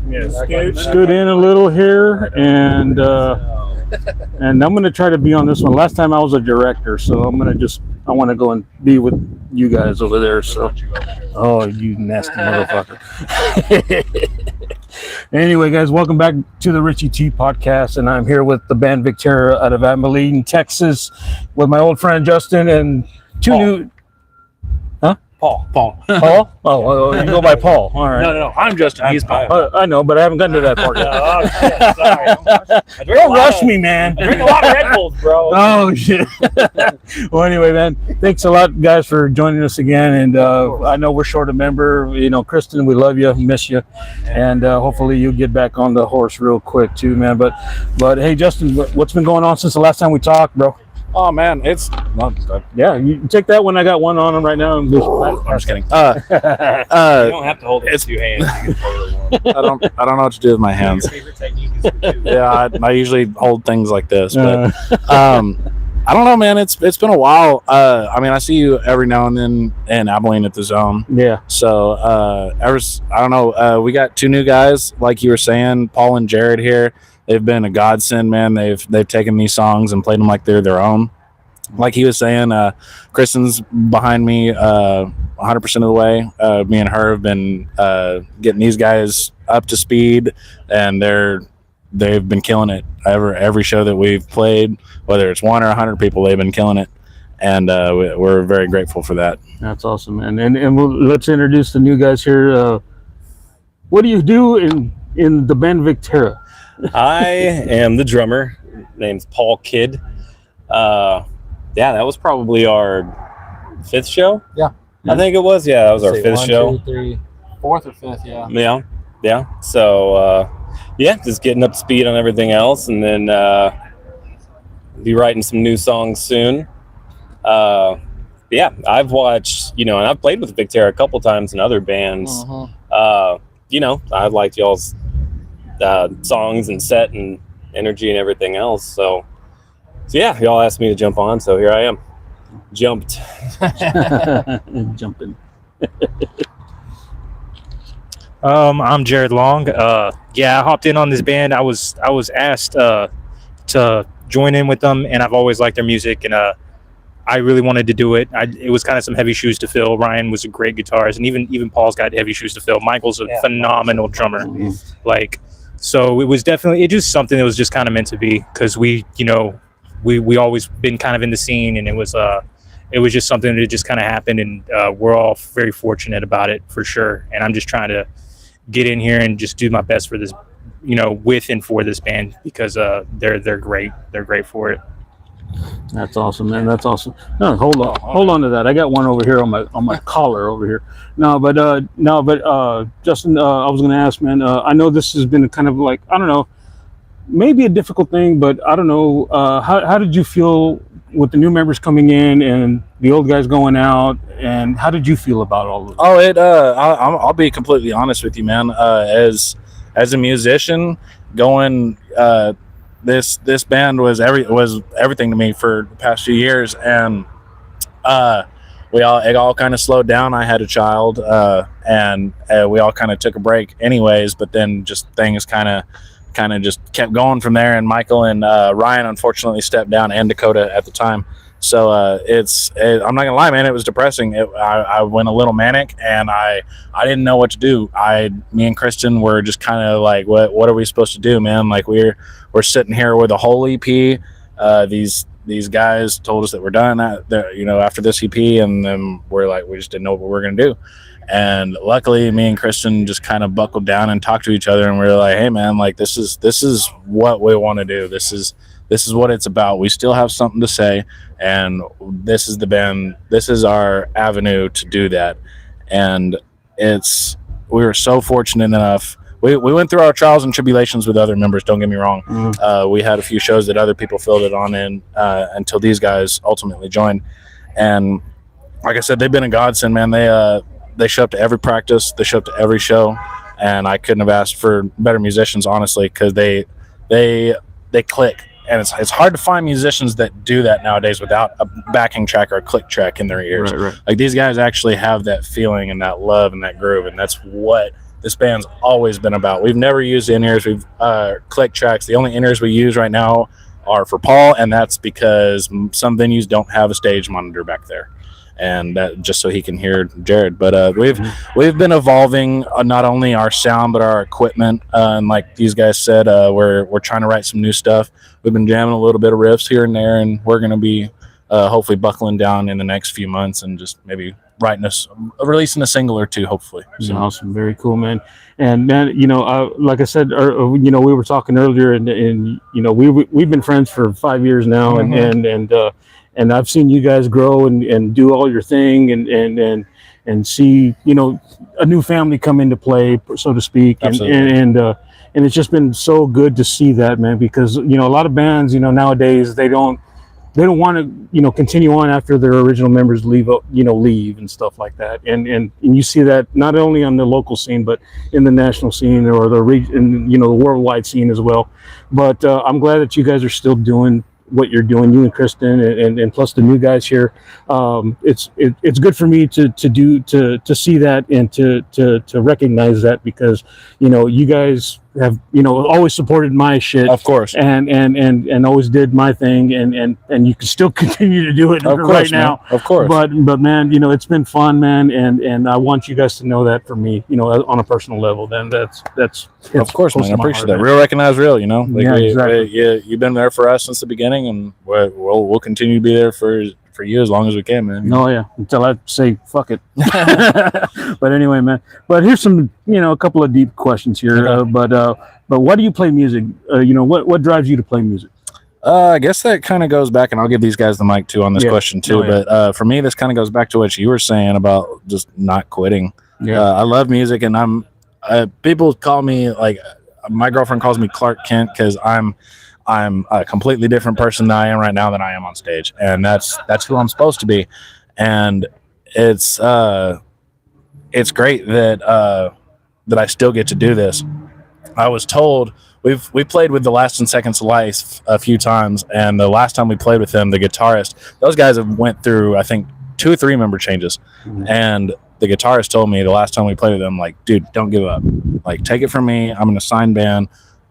Yeah, scoot in a little here, and I'm gonna try to be on this one. Last time I was a director, so I want to go and be with you guys over there. So, oh, you nasty motherfucker. Anyway, guys, welcome back to the Richie T podcast, and I'm here with the band Victera out of Abilene, Texas, with my old friend Justin and Paul. new. Paul. Paul? Oh, you go by Paul. All right. No. I'm Justin. He's Paul. I know, but I haven't gotten to that part yet. Oh, shit. Sorry. Don't rush me, man. I drink a lot of Red Bulls, bro. Oh, shit. Well, anyway, man, thanks a lot, guys, for joining us again. And I know we're short a member. You know, Kristen, we love you, miss you. And hopefully you get back on the horse real quick, too, man. But hey, Justin, what's been going on since the last time we talked, bro? Oh man, it's yeah. You take that one. I got one on him right now. I'm just kidding. You don't have to hold it with 2 hands. You can hold it I don't know what to do with my hands. Your favorite technique is yeah, I usually hold things like this, but I don't know, man. It's been a while. I mean, I see you every now and then in Abilene at the Zone. Yeah. So I don't know. We got 2 new guys, like you were saying, Paul and Jared here. They've been a godsend, man. They've taken these songs and played them like they're their own. Like he was saying, Kristen's behind me 100% of the way. Me and her have been getting these guys up to speed, and they've been killing it. Every show that we've played, whether it's 1 or 100 people, they've been killing it, and we're very grateful for that. That's awesome, man. And let's introduce the new guys here. What do you do in the band Victera? I am the drummer. Name's Paul Kidd. Yeah, that was probably our 5th show. Yeah. I think it was. Yeah, that was our 5th show. 1, 2, 3, 4th or 5th. Yeah. So just getting up to speed on everything else, and then be writing some new songs soon. I've watched, and I've played with Victera a couple times in other bands. I liked y'all's songs and set and energy and everything else. So yeah, y'all asked me to jump on, so here I am. Jumped. Jumping. I'm Jared Long. I hopped in on this band. I was asked to join in with them, and I've always liked their music, and I really wanted to do it. It was kind of some heavy shoes to fill. Ryan was a great guitarist, and even Paul's got heavy shoes to fill. Michael's a phenomenal drummer. So it was definitely just something that was just kind of meant to be, because we always been kind of in the scene, and it was just something that just kind of happened, and we're all very fortunate about it for sure. And I'm just trying to get in here and just do my best for this, with and for this band, because they're great. They're great for it. That's awesome, man. That's awesome. No, hold on to that. I got one over here on my collar over here. Justin, I was going to ask, man. I know this has been kind of like, I don't know, maybe a difficult thing, but I don't know. How did you feel with the new members coming in and the old guys going out? And how did you feel about all of it? Oh, I'll be completely honest with you, man. As a musician, going. This band was everything to me for the past few years, and it all kind of slowed down. I had a child, and we all kind of took a break anyways, but then just things kind of just kept going from there. And Michael and Ryan unfortunately stepped down, and Dakota at the time. So I'm not gonna lie, man, it was depressing. I went a little manic, and I didn't know what to do. Me and Kristen were just kind of like, what are we supposed to do, man? Like we're sitting here with a whole EP. These guys told us that we're done after this EP, and then we just didn't know what we're gonna do. And luckily, me and Kristen just kind of buckled down and talked to each other, and we were like, hey man, like this is what we want to do. This is what it's about. We still have something to say, and this is the band. This is our avenue to do that. And we were so fortunate enough. We went through our trials and tribulations with other members. Don't get me wrong. Mm-hmm. We had a few shows that other people filled it on in until these guys ultimately joined. And like I said, they've been a godsend, man. They show up to every practice. They show up to every show, and I couldn't have asked for better musicians, honestly, because they click. And it's hard to find musicians that do that nowadays without a backing track or a click track in their ears. Right. Like these guys actually have that feeling and that love and that groove, and that's what this band's always been about. We've never used in-ears. We've click tracks. The only in-ears we use right now are for Paul, and that's because some venues don't have a stage monitor back there, and that just so he can hear Jared. But we've been evolving not only our sound but our equipment. And like these guys said, we're trying to write some new stuff. We've been jamming a little bit of riffs here and there, and we're going to be hopefully buckling down in the next few months and just maybe releasing a single or two, hopefully. So. Awesome, very cool, man. And man, like I said, we were talking earlier, and we've been friends for 5 years now, and I've seen you guys grow and do all your thing, and see a new family come into play, so to speak. And it's just been so good to see that, man, because a lot of bands nowadays they don't want to continue on after their original members leave and stuff like that, and you see that not only on the local scene but in the national scene or the region, the worldwide scene as well. But I'm glad that you guys are still doing what you're doing, you and Kristen, and plus the new guys here. It's good for me to see that and to recognize that, because you guys have always supported my shit, of course, and always did my thing, and you can still continue to do it right now, of course. But man, it's been fun, man, and I want you guys to know that from me, on a personal level. Then that's of course, man. I appreciate that. Real recognize real, exactly. You've been there for us since the beginning, and we'll continue to be there for you as long as we can, man. Oh yeah, until I say fuck it. But anyway, man. But here's some, a couple of deep questions here. Okay. But why do you play music? What drives you to play music? I guess that kind of goes back, and I'll give these guys the mic too on this question too. But for me, this kind of goes back to what you were saying about just not quitting. Yeah, I love music, and people call me, like, my girlfriend calls me Clark Kent, because I'm a completely different person than I am right now than I am on stage, and that's who I'm supposed to be. And it's great that I still get to do this. I was told we played with the Last and Seconds of Life a few times, and the last time we played with them, the guitarist, those guys have went through, I think, 2 or 3 member changes. Mm-hmm. And the guitarist told me the last time we played with them, like, dude, don't give up. Like, take it from me. I'm in a signed band.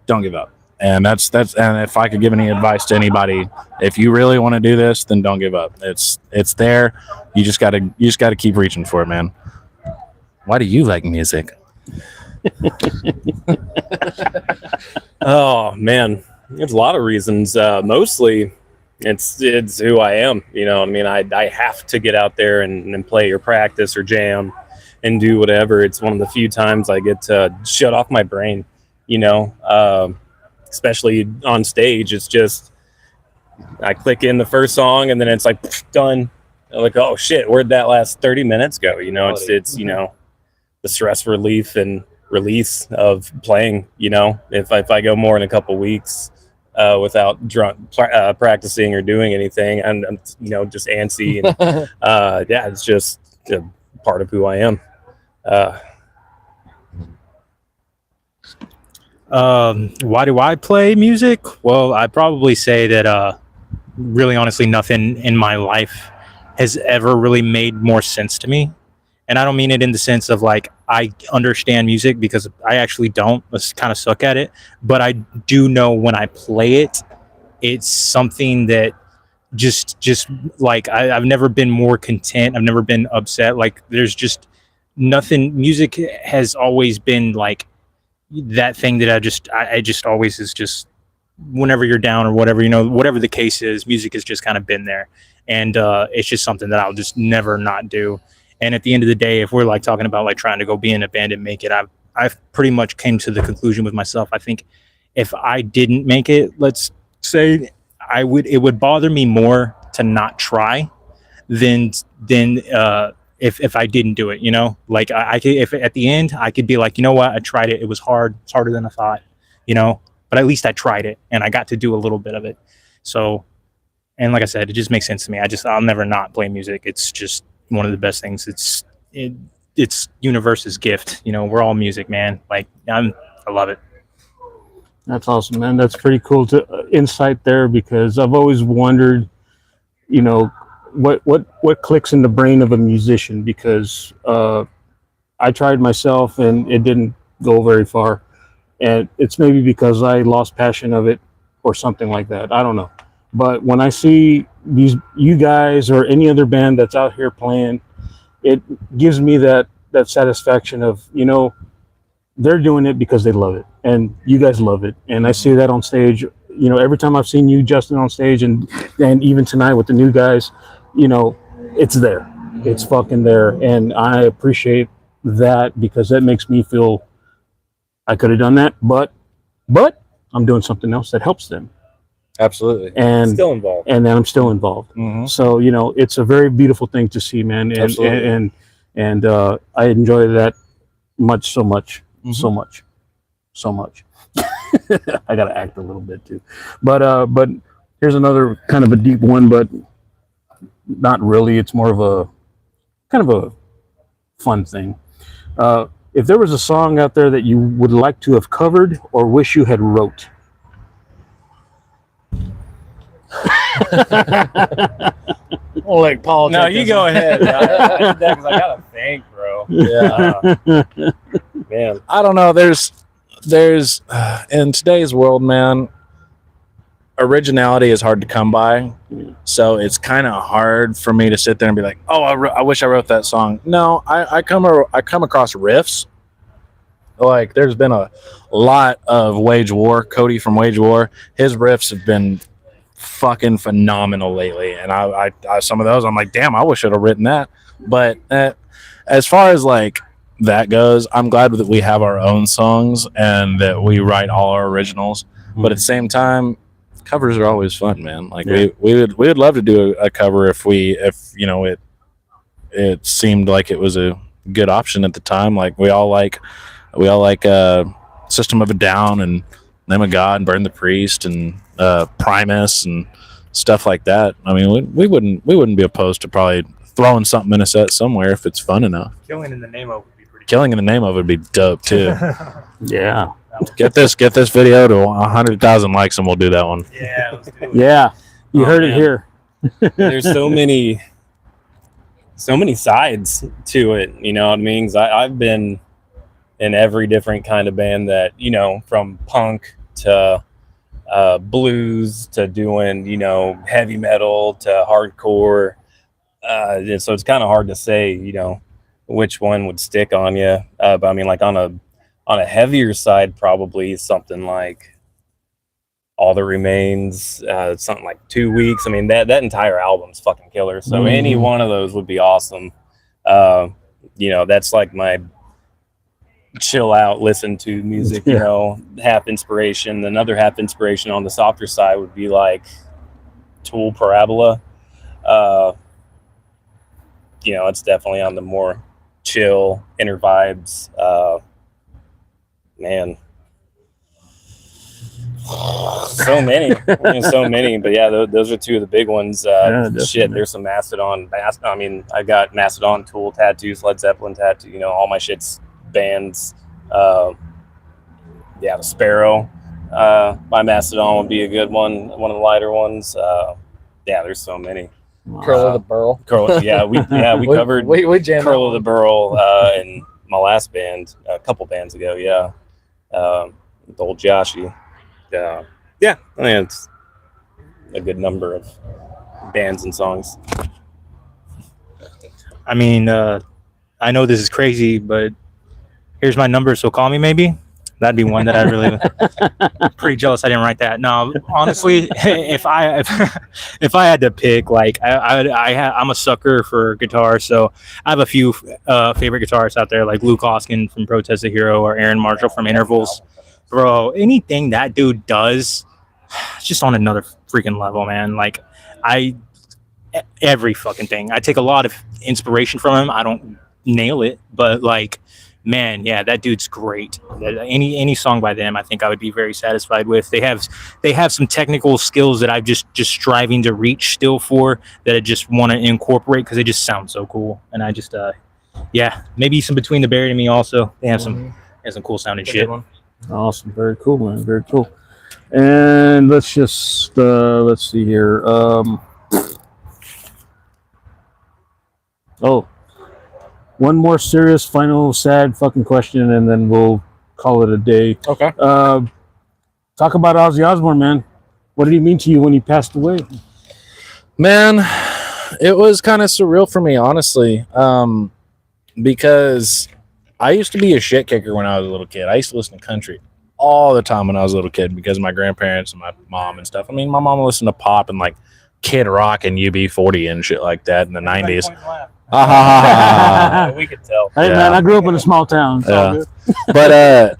Don't give up. And that's and if I could give any advice to anybody, if you really want to do this, then don't give up. It's there. You just gotta keep reaching for it, man. Why do you like music? Oh man, there's a lot of reasons. Mostly it's who I am. I have to get out there and play or practice or jam and do whatever. It's one of the few times I get to shut off my brain, especially on stage. It's just, I click in the first song and then it's like done. I'm like, oh shit, where'd that last 30 minutes go? It's the stress relief and release of playing. If I go more than a couple weeks without practicing or doing anything, I'm just antsy, and it's just a part of who I am. Why do I play music? Well, I'd probably say that really honestly nothing in my life has ever really made more sense to me. And I don't mean it in the sense of like I understand music, because I actually don't. I kind of suck at it. But I do know when I play it, it's something that just like I've never been more content. I've never been upset. Like there's just nothing. Music has always been like that thing that I just always is just, whenever you're down or whatever, whatever the case is, music has just kind of been there. And it's just something that I'll just never not do. And at the end of the day, if we're like talking about like trying to go be in a band and make it, I've pretty much came to the conclusion with myself. I think if I didn't make it, let's say, it would bother me more to not try than if I didn't do it, like I could, if at the end I could be like, what, I tried it. It was hard. It's harder than I thought, but at least I tried it and I got to do a little bit of it. So, and like I said, it just makes sense to me. I'll never not play music. It's just one of the best things. It's universe's gift. We're all music, man. Like I love it. That's awesome, man. That's pretty cool insight there, because I've always wondered, what clicks in the brain of a musician, because I I tried myself and it didn't go very far. And it's maybe because I lost passion of it or something like that. I don't know. But when I see you guys or any other band that's out here playing, it gives me that satisfaction of, they're doing it because they love it and you guys love it. And I see that on stage, every time I've seen you, Justin, on stage and even tonight with the new guys, it's there. It's fucking there. And I appreciate that because that makes me feel I could have done that, but I'm doing something else that helps them. Absolutely. And Still involved. And then I'm still involved. Mhm. So, it's a very beautiful thing to see, man. And Absolutely. and I enjoy that so much. Mhm. So much. I gotta act a little bit too. But here's another kind of a deep one, but not really. It's more of a kind of a fun thing. If there was a song out there that you would like to have covered or wish you had wrote. Well, like Paul. No, you go ahead. I did that 'cause I gotta think, bro. Yeah. Man. I don't know. There's in today's world, man, originality is hard to come by. So it's kind of hard for me to sit there and be like, oh, I wish I wrote that song. No, I come across riffs. Like there's been a lot of Wage War. Cody from Wage War, his riffs have been fucking phenomenal lately. And I some of those I'm like, damn, I wish I'd have written that. But as far as like that goes, I'm glad that we have our own songs and that we write all our originals. But at the same time, covers are always fun, man. Like we would love to do a cover if it seemed like it was a good option at the time. Like we all like System of a Down and Name of God and Burn the Priest and Primus and stuff like that. I mean, we wouldn't be opposed to probably throwing something in a set somewhere if it's fun enough. Killing in the Name of would be pretty. Killing in the Name of would be dope too. Yeah. Get this video to 100,000 likes and we'll do that one. Yeah. Let's do it. Yeah. You heard man. it here. There's so many sides to it, you know what I mean? 'Cause I've been in every different kind of band that, from punk to blues to doing, heavy metal to hardcore. And so it's kind of hard to say, which one would stick on you. But I mean, like on a heavier side, probably something like All That Remains, something like 2 Weeks. I mean, that entire album's fucking killer. So any one of those would be awesome. That's like my chill out, listen to music, half inspiration. Another half inspiration on the softer side would be like Tool Parabola. It's definitely on the more chill, inner vibes. Man, so many, but yeah, those are two of the big ones. Shit, there's some Mastodon. I mean, I got Mastodon, Tool tattoos, Led Zeppelin tattoo. All my shit's bands. The Sparrow by Mastodon would be a good one of the lighter ones. There's so many. Curl of the Burl. We covered we jammed Curl of the Burl in my last band a couple bands ago. With old Joshy. I mean, it's a good number of bands and songs. I mean, I know this is crazy, but here's my number, so call me maybe. That'd be one that I really pretty jealous I didn't write that. No, honestly, if I had to pick, like I'm a sucker for guitar, so I have a few favorite guitarists out there, like Luke Hoskin from Protest the Hero or Aaron Marshall from Intervals. Bro, anything that dude does, it's just on another freaking level, man. Like every fucking thing. I take a lot of inspiration from him. I don't nail it, but like, man, yeah, that dude's great. Any song by them, I think I would be very satisfied with. They have some technical skills that I'm just striving to reach still for, that I just want to incorporate because they just sound so cool. And I just, maybe some Between the Buried and Me also. They have some cool sounding shit. Awesome. Very cool, man. Very cool. And let's just, let's see here. one more serious, final, sad fucking question, and then we'll call it a day. Okay. Talk about Ozzy Osbourne, man. What did he mean to you when he passed away? Man, it was kind of surreal for me, honestly, because I used to be a shit kicker when I was a little kid. I used to listen to country all the time when I was a little kid because of my grandparents and my mom and stuff. I mean, my mom listened to pop and like Kid Rock and UB40 and shit like that in the 90s. We could tell. Hey, Yeah. man, I grew up in a small town. It's all Yeah. good. But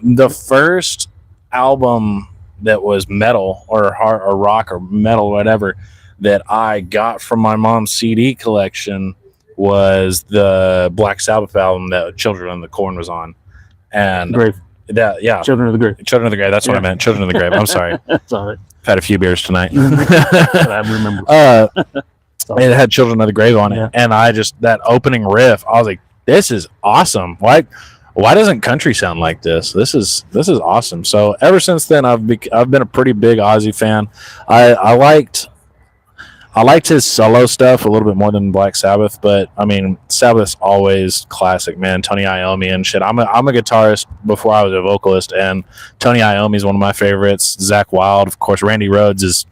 the first album that was metal or hard or rock or metal, whatever, that I got from my mom's CD collection was the Black Sabbath album that Children of the Corn was on. And Grave. that, yeah, Children of the Grave. Children of the Grave. That's what I Yeah. meant. Children of the Grave. I'm sorry. That's all right. I've had a few beers tonight. I remember. It had Children of the Grave on it. Yeah. And I just, that opening riff, I was like, this is awesome. Why doesn't country sound like this? This is awesome. So ever since then, I've been a pretty big Ozzy fan. I liked his solo stuff a little bit more than Black Sabbath, but I mean, Sabbath's always classic, man. Tony Iommi and shit. I'm a guitarist before I was a vocalist, and Tony Iommi is one of my favorites. Zach Wilde, of course. Randy Rhoads is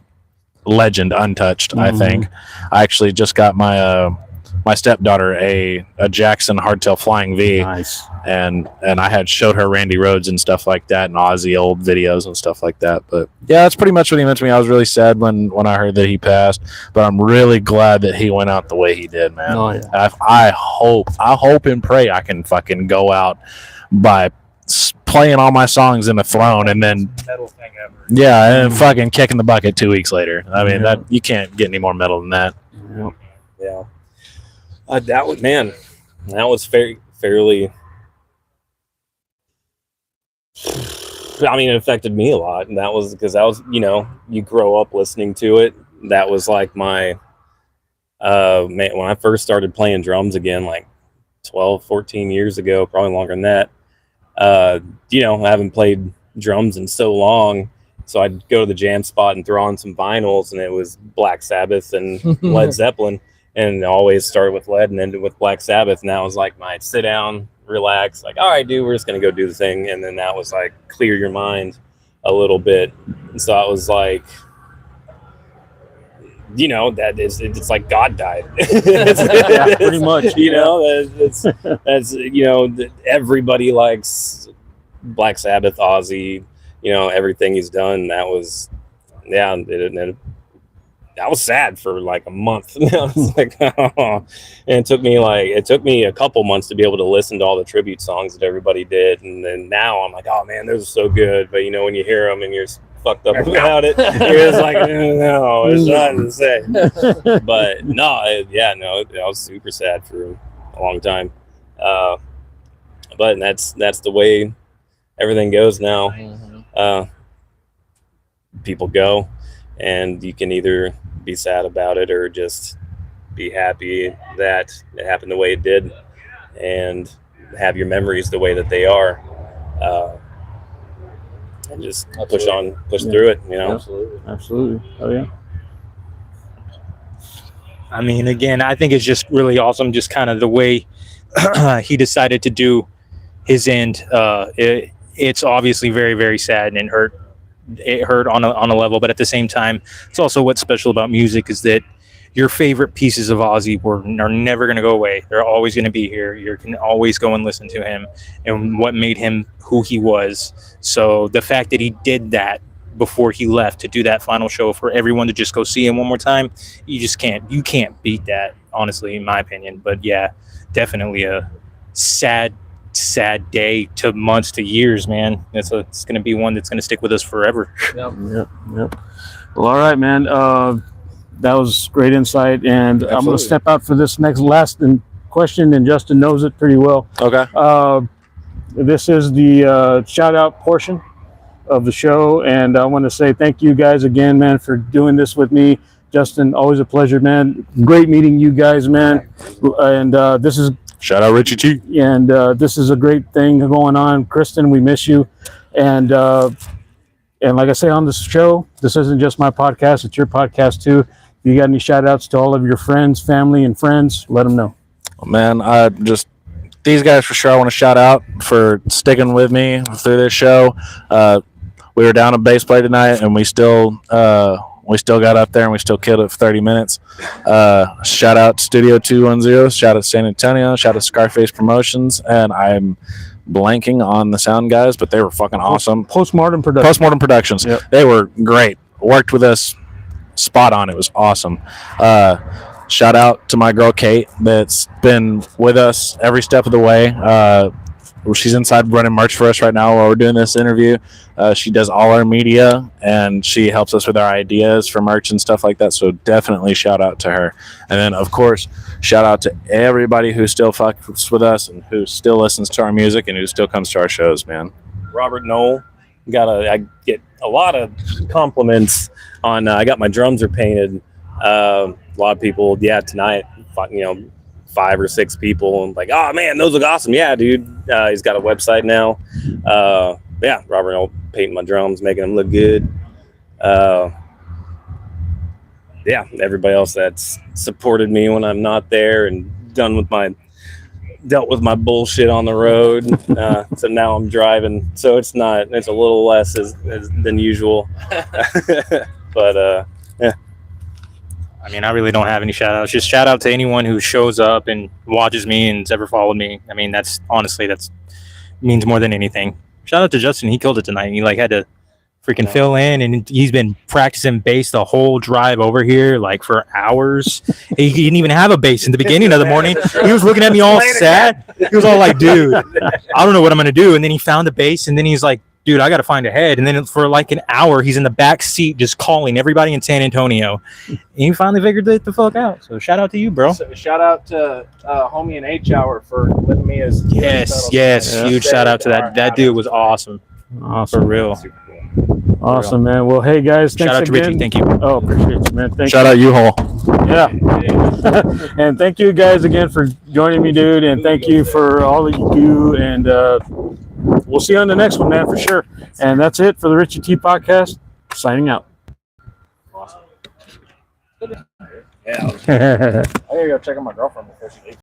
legend, untouched. I think. I actually just got my my stepdaughter a Jackson hardtail Flying V. Nice. And I had showed her Randy Rhoads and stuff like that, and Ozzy old videos and stuff like that. But yeah, that's pretty much what he meant to me. I was really sad when I heard that he passed, but I'm really glad that he went out the way he did, man. Oh, yeah. I hope and pray I can fucking go out by playing all my songs in the throne and then Metal thing ever. yeah, and fucking kicking the bucket 2 weeks later. I mean, Yeah. that you can't get any more metal than that. Yep. Yeah. That was fairly. I mean, it affected me a lot, and that was because you grow up listening to it. That was like my, man, when I first started playing drums again, like 12, 14 years ago, probably longer than that. I haven't played drums in so long, so I'd go to the jam spot and throw on some vinyls, and it was Black Sabbath and Led Zeppelin, and always started with Led and ended with Black Sabbath, and that was like my sit down, relax, like, all right, dude, we're just gonna go do the thing. And then that was like clear your mind a little bit. And so I was like, it's like God died. Yeah, pretty much. That's everybody likes Black Sabbath, Ozzy, everything he's done. That was I was sad for like a month. I was like, oh. And it took me a couple months to be able to listen to all the tribute songs that everybody did. And then now I'm like, oh man, those are so good. But when you hear them and you're fucked up about it, you're just like, no, it's not the same. But no, I was super sad for a long time. But that's the way everything goes now. People go, and you can either be sad about it or just be happy that it happened the way it did and have your memories the way that they are, and just push through it. Absolutely. Oh yeah. I mean, again, I think it's just really awesome, just kind of the way he decided to do his end. It's obviously very, very sad, and it hurt on a level, but at the same time, it's also what's special about music is that your favorite pieces of Ozzy are never going to go away. They're always going to be here. You can always go and listen to him and what made him who he was. So the fact that he did that before he left to do that final show for everyone to just go see him one more time, you can't beat that, honestly, in my opinion. But yeah, definitely a sad day to months to years, man. It's going to be one that's going to stick with us forever. Yep. Well, all right, man. That was great insight, and Absolutely. I'm going to step out for this last question, and Justin knows it pretty well. Okay. This is the shout out portion of the show, and I want to say thank you guys again, man, for doing this with me. Justin, always a pleasure, man. Great meeting you guys, man. And this is Shout out Richie T. And this is a great thing going on. Kristen, we miss you. And like I say on this show, this isn't just my podcast, it's your podcast too. If you got any shout outs to all of your friends, family, and friends, let them know. Man, these guys for sure I want to shout out for sticking with me through this show. We were down a bass player tonight, and we still got up there and we still killed it for 30 minutes. Shout out Studio 210, shout out San Antonio, shout out Scarface Promotions, and I'm blanking on the sound guys, but they were fucking awesome. Postmortem Productions. Yep. They were great. Worked with us spot on. It was awesome. Shout out to my girl Kate that's been with us every step of the way. She's inside running merch for us right now while we're doing this interview. She does all our media and she helps us with our ideas for merch and stuff like that. So definitely shout out to her. And then of course, shout out to everybody who still fucks with us and who still listens to our music and who still comes to our shows, man. Robert Knoll, I get a lot of compliments on. I got my drums are painted. A lot of people, tonight, 5 or 6 people, and like, oh man, those look awesome. Yeah, dude. He's got a website now. Robert Knoll painting my drums, making them look good. Everybody else that's supported me when I'm not there and dealt with my bullshit on the road. So now I'm driving, so it's a little less than usual. But I mean, I really don't have any shout outs. Just shout out to anyone who shows up and watches me and has ever followed me. I mean, that's means more than anything. Shout out to Justin. He killed it tonight. He had to freaking fill in, and he's been practicing bass the whole drive over here, for hours. He didn't even have a bass in the beginning of the morning. He was looking at me all sad. He was all like, dude, I don't know what I'm going to do. And then he found the bass, and then he's like, dude, I got to find a head. And then for an hour, he's in the back seat just calling everybody in San Antonio. And he finally figured it the fuck out. So shout out to you, bro. So shout out to homie in H-Hour for letting me as Yes. Huge shout out to that. That dude was awesome. Awesome. For real. Awesome, man. Well, hey, guys. Thanks Shout out to again. Richie. Thank you. Oh, appreciate you, man. Thank Shout out U-Haul. Yeah. And thank you guys again for joining me, dude. And thank you for all that you do. And we'll see you on the next one, man, for sure. And that's it for the Richie T podcast. Signing out. I gotta go check on my girlfriend before she leaves.